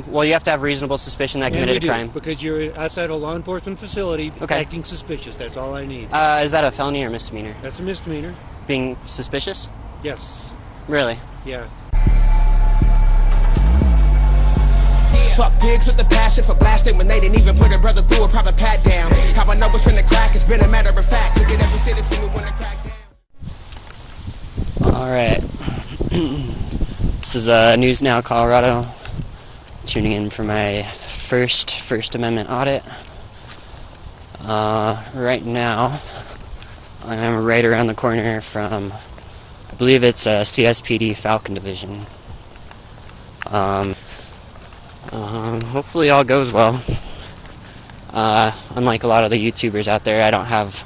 Well, you have to have reasonable suspicion that committed a crime. Because you're outside a law enforcement facility acting suspicious. That's all I need. Is that a felony or misdemeanor? That's a misdemeanor. Being suspicious? Yes. Really? Yeah. Fuck pigs with the passion for blasting when they didn't even put a brother through a proper pat down. How I know it's in the crack, it's been a matter of fact. Look at every citizen who wanna crack down. Alright. This is News Now Colorado. Tuning in for my First Amendment audit. Right now, I'm right around the corner from, I believe it's CSPD Falcon Division. Hopefully all goes well. Unlike a lot of the YouTubers out there, I don't have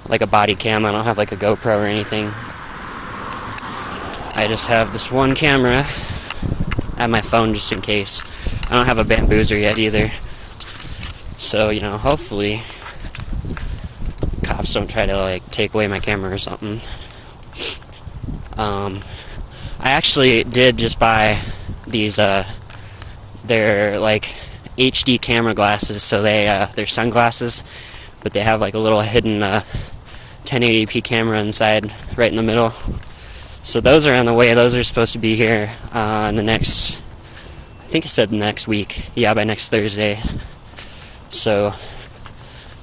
like a body cam, I don't have like a GoPro or anything. I just have this one camera. I have my phone just in case. I don't have a bamboozer yet either. So, you know, hopefully cops don't try to like take away my camera or something. I actually did just buy these they're like HD camera glasses, so they're sunglasses, but they have like a little hidden 1080p camera inside, right in the middle. So those are on the way. Those are supposed to be here in the next, I think it said next week. Yeah, by next Thursday. So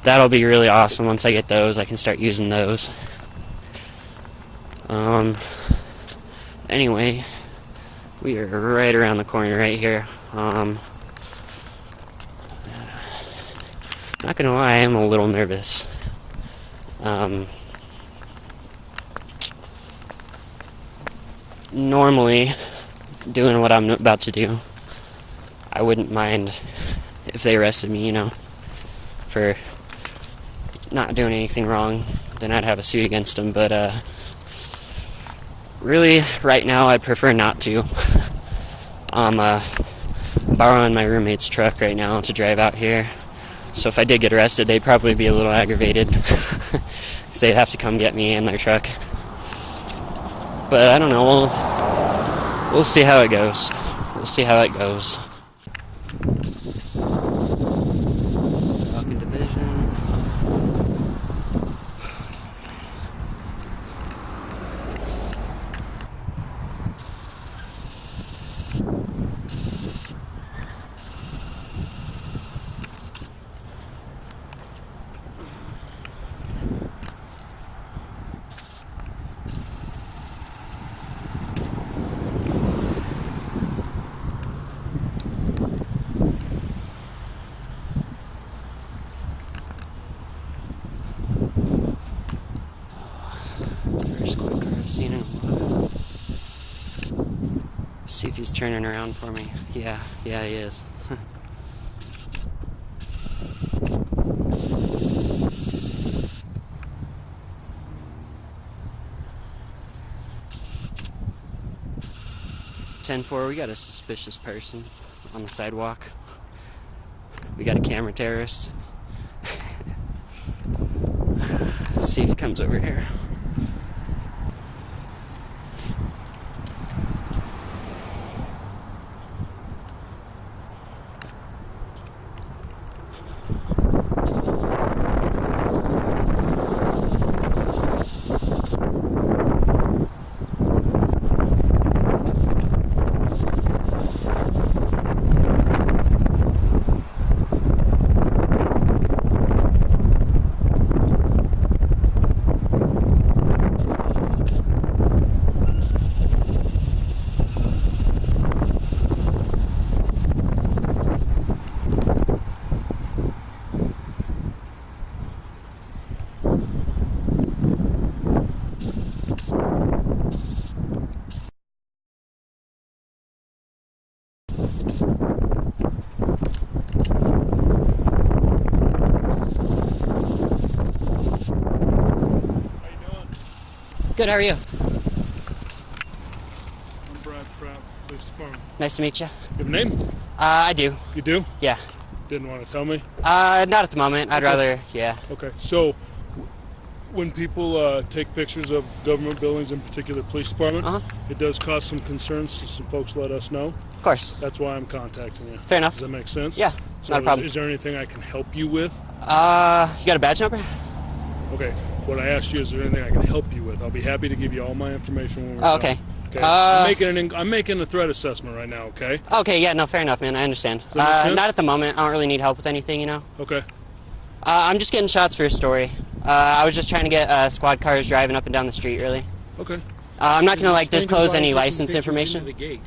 that'll be really awesome. Once I get those, I can start using those. Anyway, we are right around the corner right here. Not gonna lie, I'm a little nervous. Normally, doing what I'm about to do, I wouldn't mind if they arrested me, you know, for not doing anything wrong. Then I'd have a suit against them, but really, right now, I'd prefer not to. I'm borrowing my roommate's truck right now to drive out here, so if I did get arrested, they'd probably be a little aggravated, because they'd have to come get me in their truck. But I don't know, we'll see how it goes. We'll see how it goes. Falcon Division. First quick car I've seen in a while. See if he's turning around for me. Yeah, he is. 10-4, we got a suspicious person on the sidewalk. We got a camera terrorist. See if he comes over here. Good, how are you? I'm Brad Pratt, Police Department. Nice to meet you. You have a name? I do. You do? Yeah. Didn't want to tell me? Not at the moment. I'd rather, yeah. Okay, so when people take pictures of government buildings, in particular police department, it does cause some concerns, so some folks let us know. course. That's why I'm contacting you. Fair enough. Does that make sense? Yeah, So not a problem. Is there anything I can help you with? You got a badge number? Okay. What I asked you, is there anything I can help you with? I'll be happy to give you all my information when we're Oh, done. okay. Okay. I'm making a threat assessment right now. Okay. Okay, yeah, no, fair enough, man. I understand. Does that make sense? Not at the moment. I don't really need help with anything, you know. Okay. I'm just getting shots for a story. I was just trying to get squad cars driving up and down the street, really. Okay. I'm not gonna like Explain to disclose why any you're taking license pictures information. into the gate.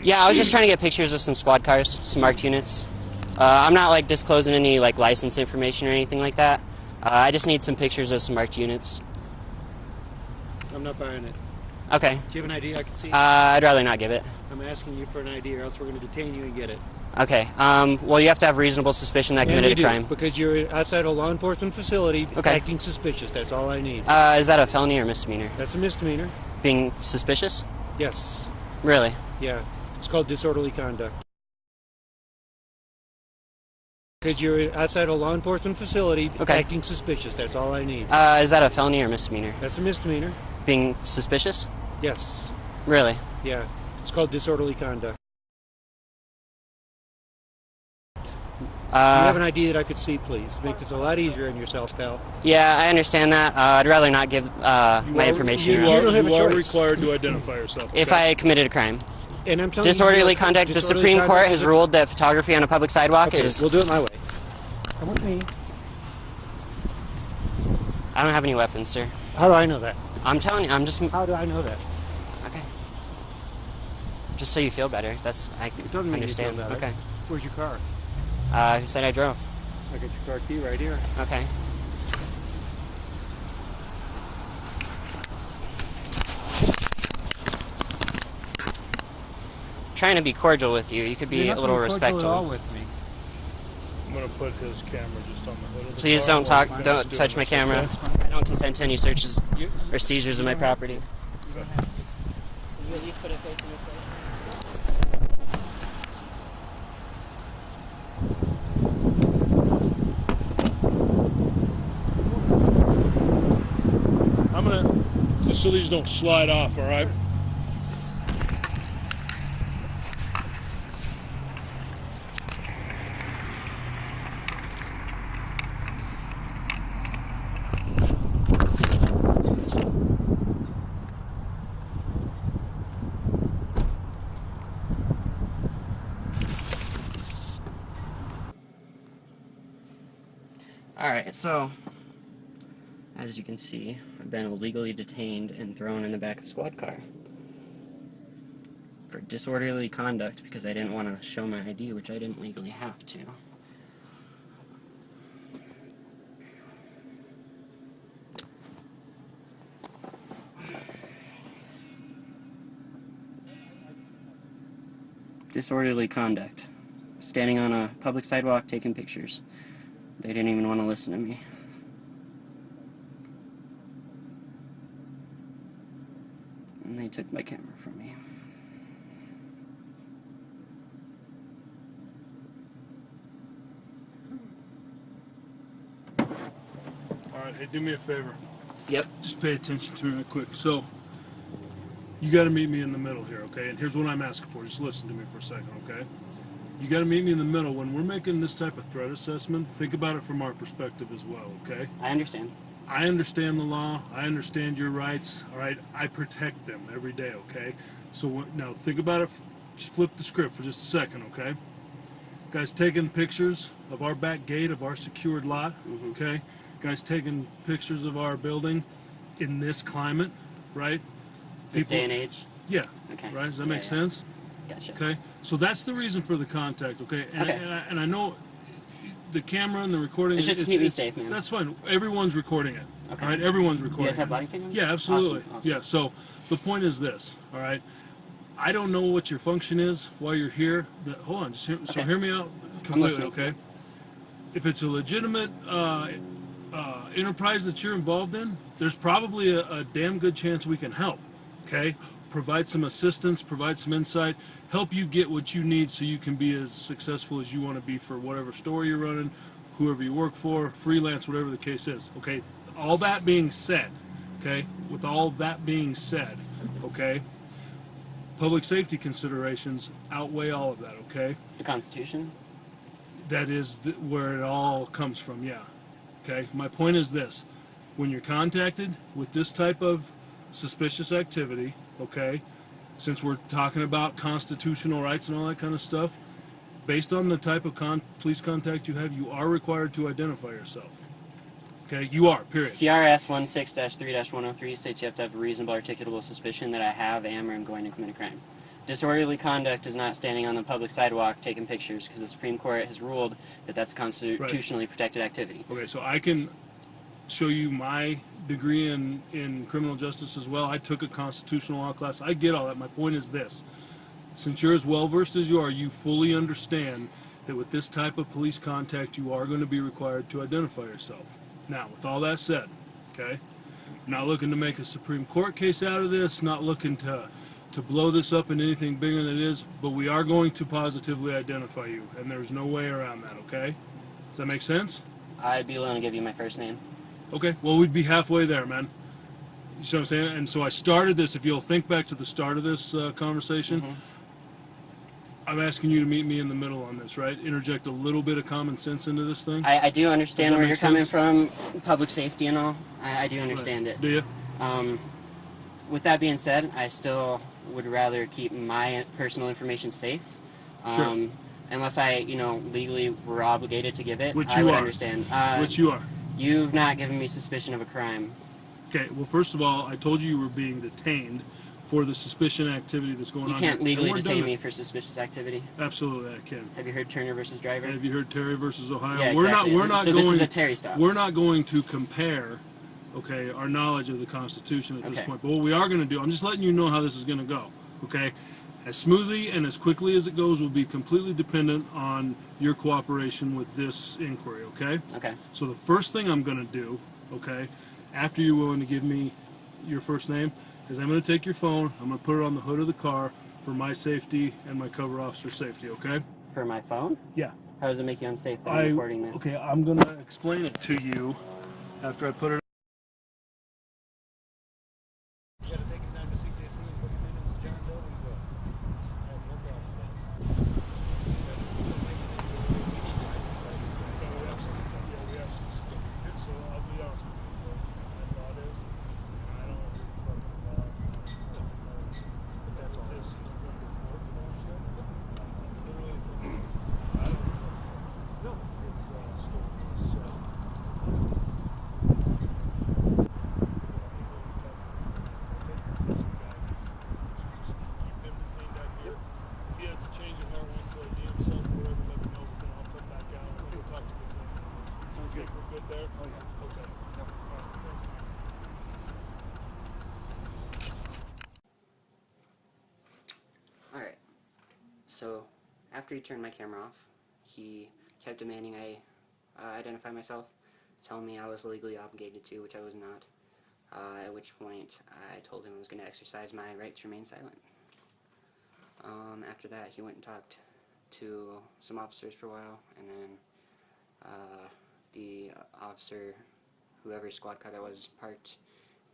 Yeah, I was just trying to get pictures of some squad cars, some marked units. I'm not like disclosing any like license information or anything like that. I just need some pictures of some marked units. I'm not buying it. Okay. Do you have an ID I can see? I'd rather not give it. I'm asking you for an ID, or else we're going to detain you and get it. Okay. Well, you have to have reasonable suspicion that And committed we a do, crime. because you're outside a law enforcement facility acting suspicious. That's all I need. Is that a felony or misdemeanor? That's a misdemeanor. Being suspicious? Yes. Really? Yeah. It's called disorderly conduct. Because you're outside a law enforcement facility acting suspicious. That's all I need. Is that a felony or misdemeanor? That's a misdemeanor. Being suspicious? Yes. Really? Yeah. It's called disorderly conduct. Do you have an ID that I could see, please? Make this a lot easier on yourself, pal. Yeah, I understand that. I'd rather not give my information. You don't have a You are choice. required to identify yourself. Okay? If I committed a crime. And I'm telling Disorderly you, conduct. The disorderly Supreme conduct Court is has a- ruled that photography on a public sidewalk Okay, is... we'll do it my way. Come with me. I don't have any weapons, sir. How do I know that? I'm telling you, I'm just... How do I know that? Okay. Just so you feel better. That's... I It doesn't make understand. me feel better. Okay. Where's your car? Who said I drove? I got your car key right here. Okay. Trying to be cordial with you. You could be a little respectful. All with me. I'm gonna put his camera just on the hood of the Please car don't while talk. we Don't finish touch doing my this, camera. okay? I don't consent to any searches or seizures of my property. I'm gonna, just so these don't slide off, all right? Alright, so, as you can see, I've been illegally detained and thrown in the back of a squad car for disorderly conduct because I didn't want to show my ID, which I didn't legally have to. Disorderly conduct. Standing on a public sidewalk taking pictures. They didn't even want to listen to me. And they took my camera from me. All right, hey, do me a favor. Yep. Just pay attention to me real quick. So, you got to meet me in the middle here, okay? And here's what I'm asking for. Just listen to me for a second, okay? You got to meet me in the middle. When we're making this type of threat assessment, think about it from our perspective as well, okay? I understand. I understand the law. I understand your rights, all right? I protect them every day, okay? So now think about it. Just flip the script for just a second, okay? Guys taking pictures of our back gate of our secured lot, okay? Guys taking pictures of our building in this climate, right? This day and age? Yeah. Okay. Right? Does that make sense? Gotcha. Okay. So that's the reason for the contact, okay? And, and I know the camera and the recording... It's just to keep me safe, man. That's fine. Everyone's recording it. Okay. All right? Everyone's recording You guys have it. body cameras? Yeah, absolutely. Awesome. Yeah, so the point is this, all right? I don't know what your function is while you're here. Hold on. Just so hear me out completely, okay? If it's a legitimate enterprise that you're involved in, there's probably a damn good chance we can help, okay? Provide some assistance, provide some insight, help you get what you need so you can be as successful as you want to be for whatever store you're running, whoever you work for, freelance, whatever the case is, okay? All that being said, okay, with all that being said, okay, public safety considerations outweigh all of that, okay? The Constitution? That is where it all comes from, yeah. Okay? My point is this. When you're contacted with this type of suspicious activity, okay, since we're talking about constitutional rights and all that kind of stuff, based on the type of police contact you have, you are required to identify yourself. Okay? You are, period. CRS 16-3-103 states you have to have a reasonable articulable suspicion that I am or am going to commit a crime. Disorderly conduct is not standing on the public sidewalk taking pictures, because the Supreme Court has ruled that that's constitutionally protected activity. Okay, so I can show you my degree in criminal justice as well. I took a constitutional law class. I get all that. My point is this. Since you're as well versed as you fully understand that with this type of police contact, you are going to be required to identify yourself. Now, with all that said, okay, not looking to make a Supreme Court case out of this, not looking to blow this up into anything bigger than it is, but we are going to positively identify you, and there's no way around that, okay? Does that make sense? I'd be willing to give you my first name. Okay, well, we'd be halfway there, man. You see what I'm saying? And so I started this, if you'll think back to the start of this conversation, I'm asking you to meet me in the middle on this, right? Interject a little bit of common sense into this thing. I do understand where you're coming sense? from, public safety and all. I do understand it. Do you? With that being said, I still would rather keep my personal information safe. Sure. Unless I, legally were obligated to give it, Which I you would are. understand. Which you are. You've not given me suspicion of a crime. Okay, well, first of all, I told you were being detained for the suspicion activity that's going on. You can't here. legally And we're detain done. me for suspicious activity. Absolutely, I can. Have you heard Turner versus Driver? Have you heard Terry versus Ohio? Yeah, We're exactly. not So going. this is a Terry stop. We're not going to compare, okay, our knowledge of the Constitution at this point. But what we are going to do, I'm just letting you know how this is going to go, okay? As smoothly and as quickly as it goes will be completely dependent on your cooperation with this inquiry, okay? Okay. So the first thing I'm going to do, okay, after you're willing to give me your first name, is I'm going to take your phone, I'm going to put it on the hood of the car for my safety and my cover officer's safety, okay? For my phone? Yeah. How does it make you unsafe that I'm recording this? Okay, I'm going to explain it to you after I put it. You gotta take him down to CJC and put him in his John Doe and go. I have no problem with that. So I'll be honest with you, my thought is, I don't want to be fucking involved. But that's all this is number 4 bullshit. Literally from, I don't know. No. His story is, listen guys, keep him detained out here. If he has a change of heart, wants to ID himself or whatever, let me know, but then I'll come back out and we'll talk to the guy. Sounds good. We're good there? Oh yeah. Okay. Yep. All right. Thanks, man. Alright. So, after he turned my camera off, he kept demanding I identify myself, telling me I was legally obligated to, which I was not. At which point, I told him I was going to exercise my right to remain silent. After that, he went and talked to some officers for a while, and then the officer, whoever squad car that was, parked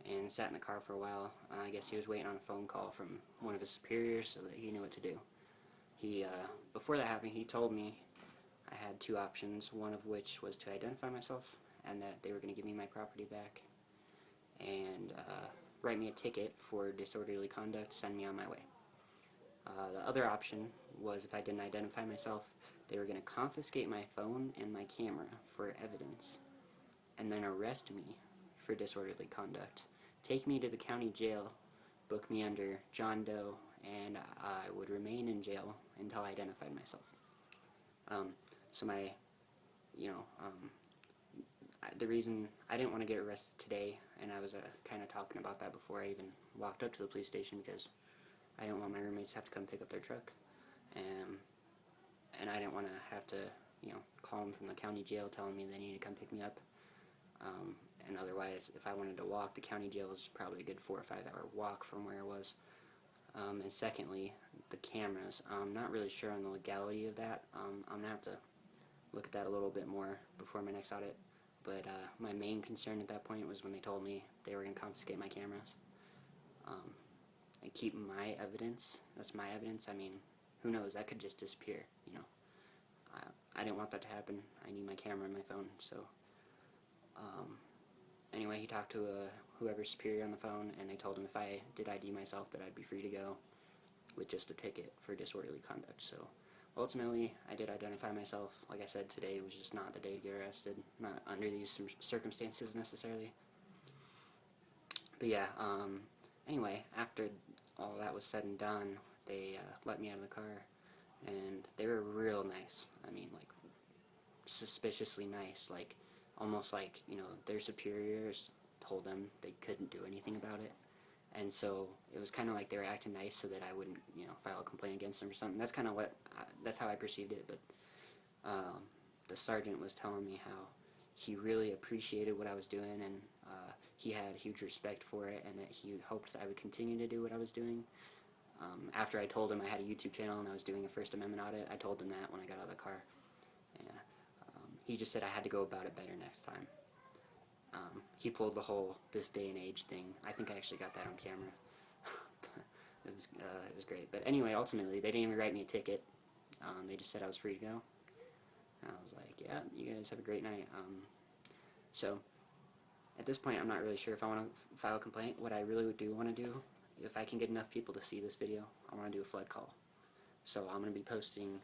and sat in the car for a while. I guess he was waiting on a phone call from one of his superiors so that he knew what to do. He, before that happened, he told me I had 2 options, one of which was to identify myself and that they were going to give me my property back and write me a ticket for disorderly conduct, send me on my way. The other option was if I didn't identify myself, they were going to confiscate my phone and my camera for evidence and then arrest me for disorderly conduct, take me to the county jail, book me under John Doe, and I would remain in jail until I identified myself. So my, the reason I didn't want to get arrested today, and I was kind of talking about that before I even walked up to the police station, because I didn't want my roommates to have to come pick up their truck, and I didn't want to have to, call them from the county jail telling me they need to come pick me up. And otherwise, if I wanted to walk, the county jail is probably a good 4 or 5 hour walk from where I was. And secondly, the cameras. I'm not really sure on the legality of that. I'm going to have to look at that a little bit more before my next audit. But my main concern at that point was when they told me they were going to confiscate my cameras. and keep my evidence. That's my evidence. I mean, who knows? That could just disappear, you know. I didn't want that to happen. I need my camera and my phone, so... Anyway, he talked to whoever's superior on the phone, and they told him if I did ID myself that I'd be free to go with just a ticket for disorderly conduct. So ultimately, I did identify myself. Like I said, today was just not the day to get arrested, not under these circumstances necessarily. But yeah, anyway, after all that was said and done, they let me out of the car, and they were real nice. I mean, like, suspiciously nice, like, almost like, you know, their superiors told them they couldn't do anything about it. And so it was kind of like they were acting nice so that I wouldn't, you know, file a complaint against them or something. That's kind of that's how I perceived it. But the sergeant was telling me how he really appreciated what I was doing, and he had huge respect for it, and that he hoped that I would continue to do what I was doing. After I told him I had a YouTube channel and I was doing a First Amendment audit, I told him that when I got out of the car. Yeah. He just said I had to go about it better next time. He pulled the whole this day and age thing. I think I actually got that on camera. It was great. But anyway, ultimately, they didn't even write me a ticket. They just said I was free to go. And I was like, yeah, you guys have a great night. So, at this point, I'm not really sure if I want to file a complaint. What I really do want to do, if I can get enough people to see this video, I want to do a flood call. So I'm going to be posting,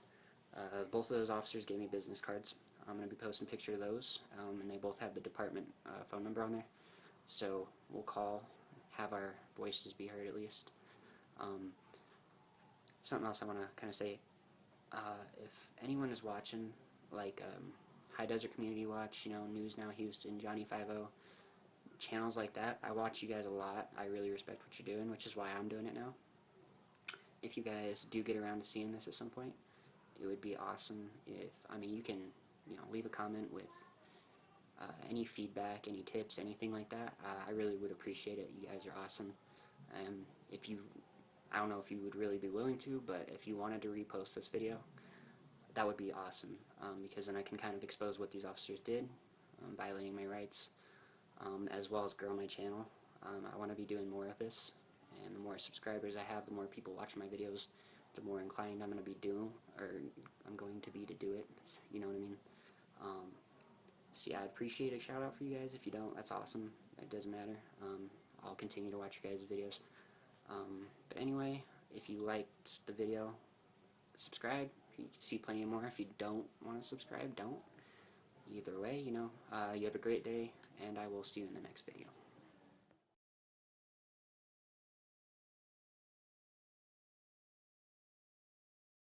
both of those officers gave me business cards. I'm going to be posting a picture of those, and they both have the department phone number on there. So we'll call, have our voices be heard at least. Something else I want to kind of say, if anyone is watching, like High Desert Community Watch, you know, News Now Houston, Johnny 50, channels like that, I watch you guys a lot. I really respect what you're doing, which is why I'm doing it now. If you guys do get around to seeing this at some point, it would be awesome if, I mean, you can, you know, leave a comment with any feedback, any tips, anything like that. I really would appreciate it. You guys are awesome. If you, I don't know if you would really be willing to, but if you wanted to repost this video, that would be awesome, because then I can kind of expose what these officers did, violating my rights, as well as grow my channel. I want to be doing more of this, and the more subscribers I have, the more people watching my videos, the more inclined I'm going to be to do it, you know what I mean? So yeah, I'd appreciate a shout out for you guys. If you don't, that's awesome. It doesn't matter. I'll continue to watch your guys' videos. But anyway, if you liked the video, subscribe. You can see plenty more. If you don't want to subscribe, don't. Either way, you know, you have a great day, and I will see you in the next video.